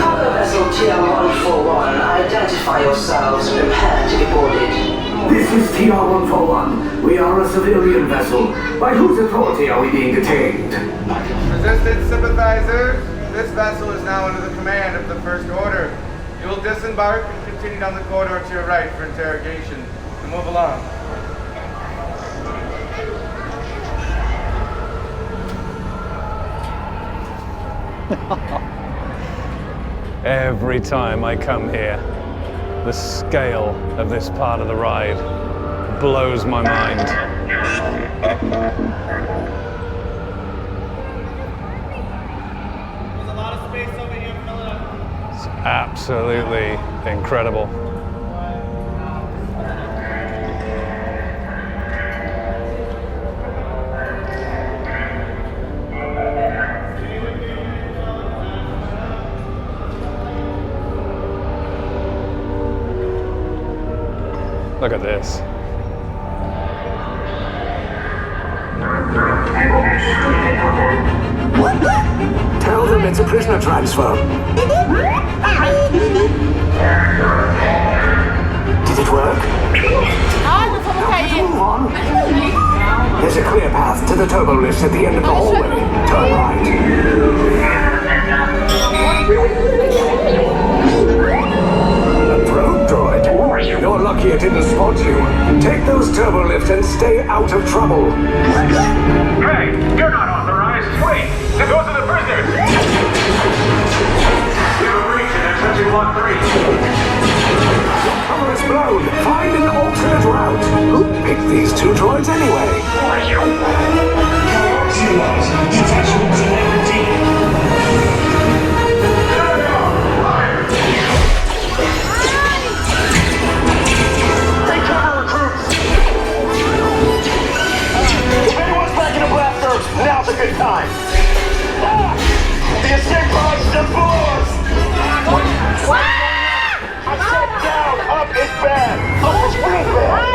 Cargo vessel TR-141, identify yourselves and prepare to be boarded. This is TR-141. We are a civilian vessel. By whose authority are we being detained? Resistance sympathizers, this vessel is now under the command of the First Order. You will disembark and continue down the corridor to your right for interrogation. And move along. Every time I come here, the scale of this part of the ride blows my mind. There's a lot of space over here, fella. It's absolutely incredible. Look at this. Tell them it's a prisoner transfer. Did it work? Move on. There's a clear path to the turbo lift at the end of the hallway. Turn right. You're lucky it didn't spot you. Take those turbo lifts and stay out of trouble. Hey, you're not authorized. Wait, those are the prisoners. Give a breach and they're touching Block 3. Cover is blown. Find an alternate route. Who picked these two droids anyway? Detachment to Level D. Take cover, recruits. If anyone's back in the blast orbs, now's a good time. The escape pod's just below us. I said down, up is bad. Up is real bad.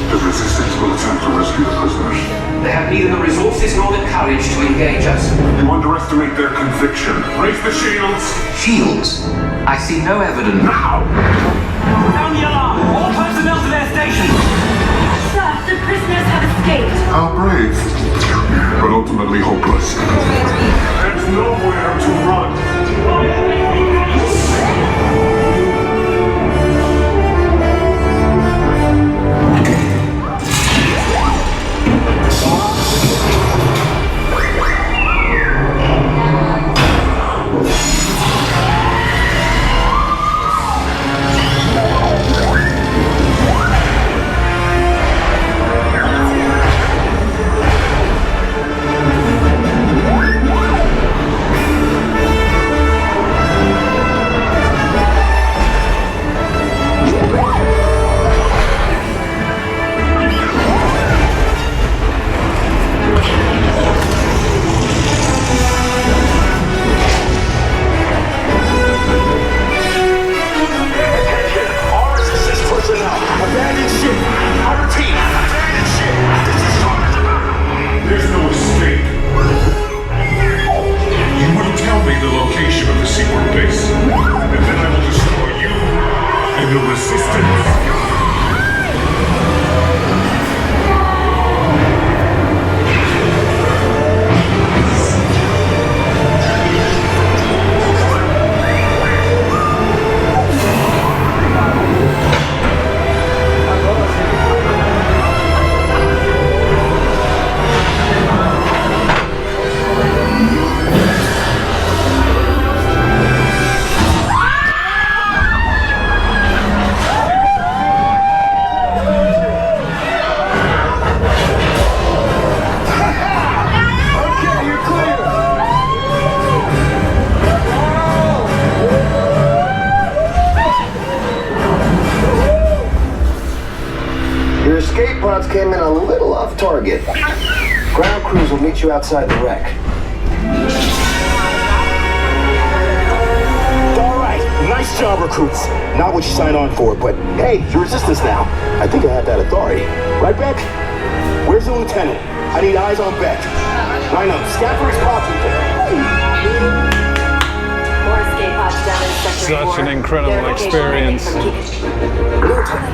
The resistance will attempt to rescue the prisoners. They have neither the resources nor the courage to engage us. You underestimate their conviction. Raise the shields. Shields? I see no evidence. Now! Sound the alarm! All personnel to their stations! Sir, the prisoners have escaped. How brave, but ultimately hopeless. There's nowhere to run. Came in a little off target. Ground crews will meet you outside the wreck. All right, nice job, recruits. Not what you signed on for, but hey, you're resistance now. I think I have that authority. Right, Beck? Where's the lieutenant? I need eyes on Beck. Line up, scan for his pocket. Such an incredible experience.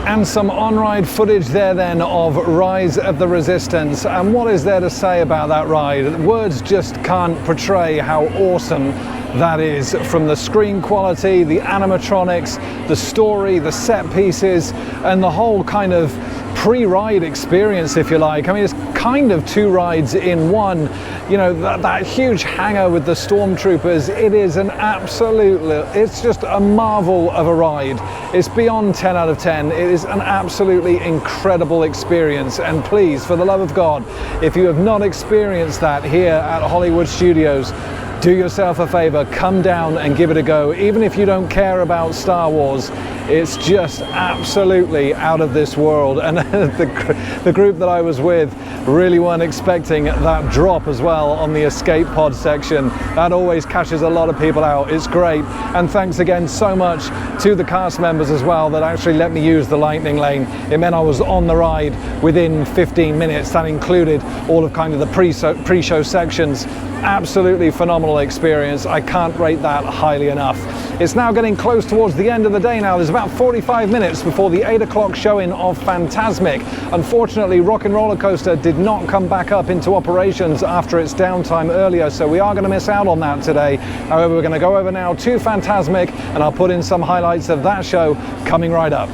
And some on-ride footage there then of Rise of the Resistance. And what is there to say about that ride? Words just can't portray how awesome that is, from the screen quality, the animatronics, the story, the set pieces, and the whole kind of pre-ride experience, if you like. I mean, it's kind of two rides in one. You know, that huge hangar with the stormtroopers, it is an absolutely, it's just a marvel of a ride. It's beyond 10 out of 10. It is an absolutely incredible experience. And please, for the love of God, if you have not experienced that here at Hollywood Studios, do yourself a favor, come down and give it a go. Even if you don't care about Star Wars, it's just absolutely out of this world. And the group that I was with, Really weren't expecting that drop as well on the escape pod section. That always catches a lot of people out. It's great. And thanks again so much to the cast members as well that actually let me use the lightning lane. It meant I was on the ride within 15 minutes. That included all of kind of the pre-show sections. Absolutely phenomenal experience. I can't rate that highly enough. It's now getting close towards the end of the day now. There's about 45 minutes before the 8 o'clock showing of Fantasmic. Unfortunately, Rock and Roller Coaster did not come back up into operations after its downtime earlier, so we are going to miss out on that today. However, we're going to go over now to Fantasmic, and I'll put in some highlights of that show coming right up.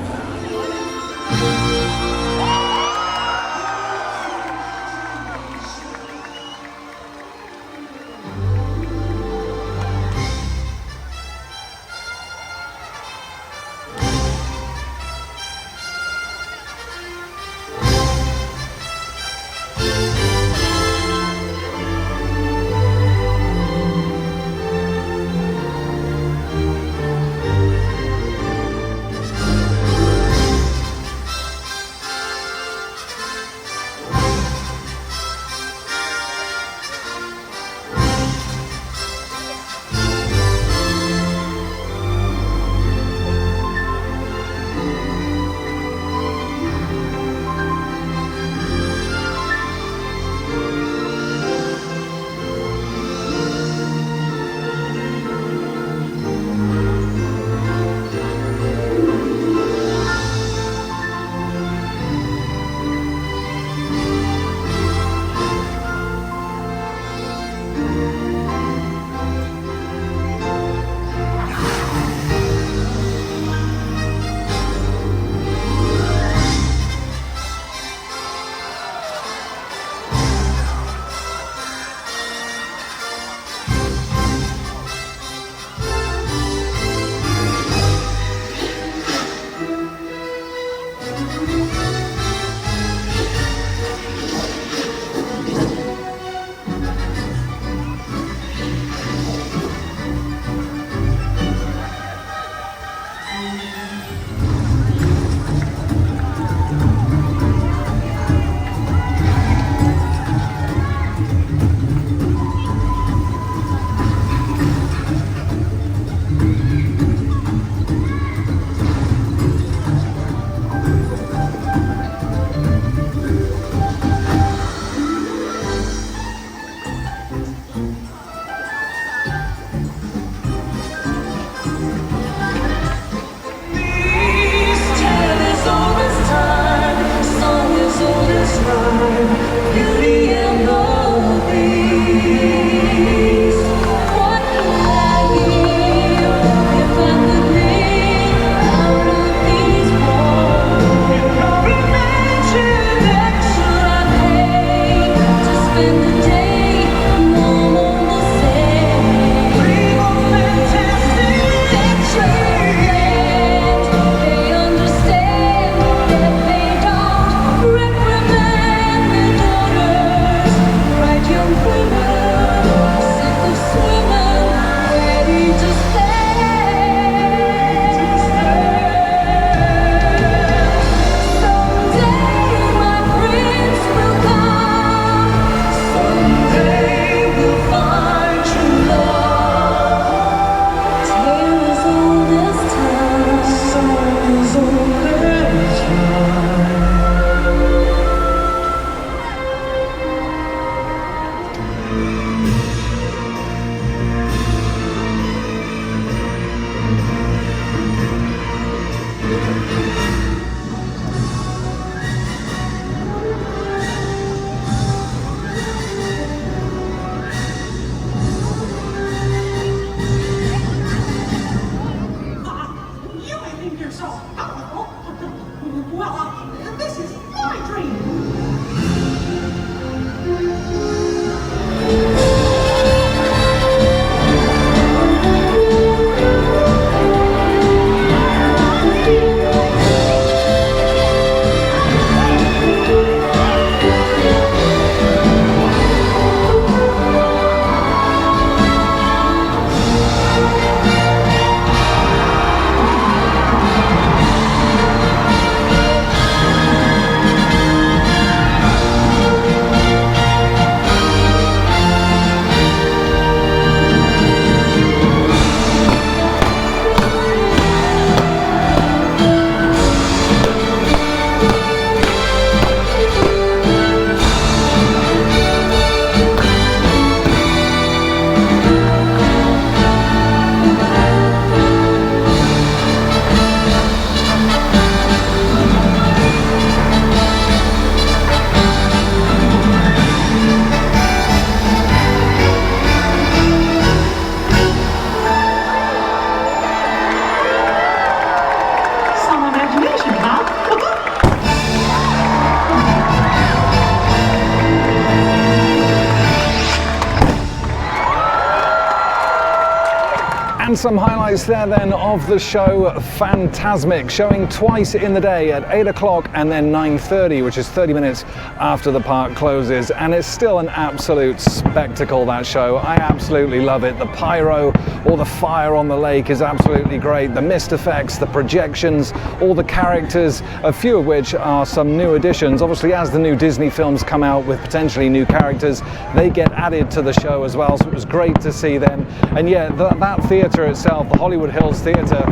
And some highlights there then of the show Fantasmic, showing twice in the day at 8 o'clock and then 9:30, which is 30 minutes after the park closes. And it's still an absolute spectacle, that show. I absolutely love it. The pyro or the fire on the lake is absolutely great. The mist effects, the projections, all the characters, a few of which are some new additions. Obviously, as the new Disney films come out with potentially new characters, they get added to the show as well. So it was great to see them. And yeah, that theatre itself, the Hollywood Hills Theatre,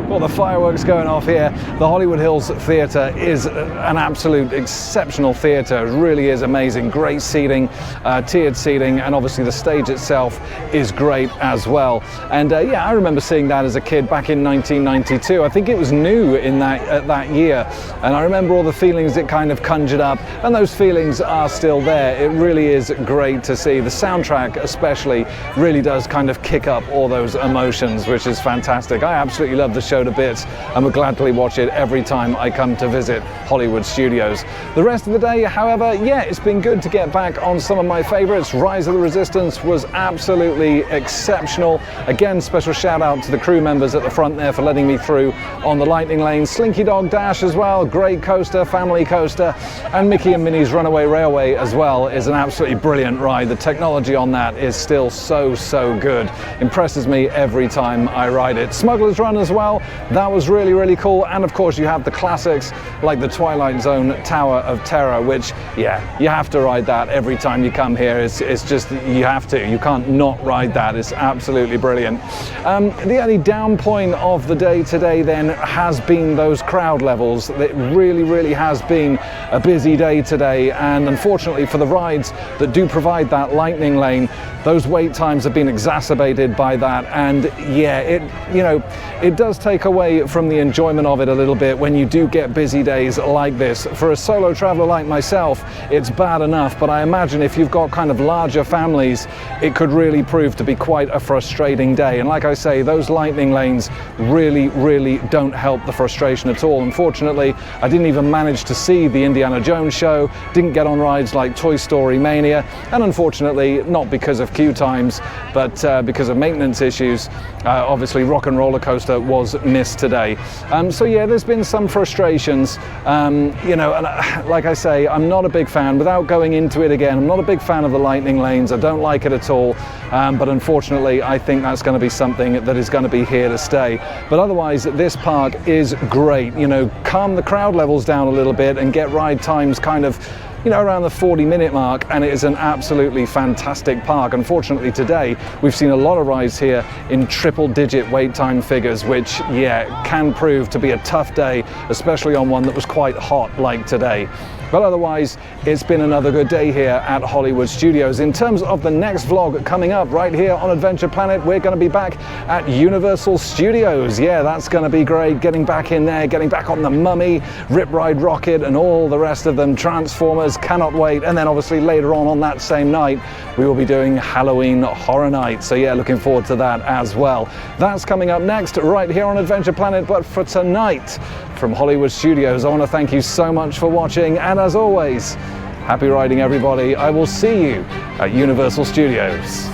well, the fireworks going off here. The Hollywood Hills Theatre is an absolute exceptional theatre. It really is amazing. Great seating, tiered seating, and obviously the stage itself is great as well. And yeah, I remember seeing that as a kid back in 1992. I think it was new in that year, and I remember all the feelings it kind of conjured up, and those feelings are still there. It really is great to see. The soundtrack especially really does kind of kick up all those emotions, which is fantastic. I absolutely love the show to bits and would gladly watch it every time I come to visit Hollywood Studios. The rest of the day, however, yeah, it's been good to get back on some of my favorites. Rise of the Resistance was absolutely exceptional. Again, special shout out to the crew members at the front there for letting me through on the Lightning Lane. Slinky Dog Dash as well, great coaster, family coaster, and Mickey and Minnie's Runaway Railway as well is an absolutely brilliant ride. The technology on that is still so good. Impresses me every time I ride it. Smuggler's Run as well, that was really cool. And of course you have the classics like the Twilight Zone Tower of Terror, which, yeah, you have to ride that every time you come here. It's just, you have to. You can't not ride that. It's absolutely brilliant. The only down point of the day today then has been those crowd levels. It really has been a busy day today, and unfortunately for the rides that do provide that Lightning Lane, those wait times have been exacerbated by that. And yeah, it does take away from the enjoyment of it a little bit when you do get busy days like this. For a solo traveler like myself, it's bad enough, but I imagine if you've got kind of larger families, it could really prove to be quite a frustrating day. And like I say, those Lightning Lanes really don't help the frustration at all. Unfortunately, I didn't even manage to see the Indiana Jones show, didn't get on rides like Toy Story Mania, and unfortunately, not because of queue times, but because of maintenance issues, obviously Rock and Roller Coaster was missed today. So yeah, there's been some frustrations, and like I say, I'm not a big fan, without going into it again, I'm not a big fan of the Lightning Lanes. I don't like it at all, but unfortunately I think that's going to be something that is going to be here to stay. But otherwise, this park is great. Calm the crowd levels down a little bit and get ride times kind of around the 40-minute mark, and it is an absolutely fantastic park. Unfortunately today, we've seen a lot of rides here in triple-digit wait time figures, which, yeah, can prove to be a tough day, especially on one that was quite hot like today. But otherwise, it's been another good day here at Hollywood Studios. In terms of the next vlog coming up right here on Adventure Planet, we're going to be back at Universal Studios. Yeah, that's going to be great. Getting back in there, getting back on the Mummy, Rip Ride Rocket, and all the rest of them. Transformers, cannot wait. And then obviously later on that same night, we will be doing Halloween Horror Night. So yeah, looking forward to that as well. That's coming up next right here on Adventure Planet. But for tonight, from Hollywood Studios, I want to thank you so much for watching, and as always, happy riding everybody. I will see you at Universal Studios.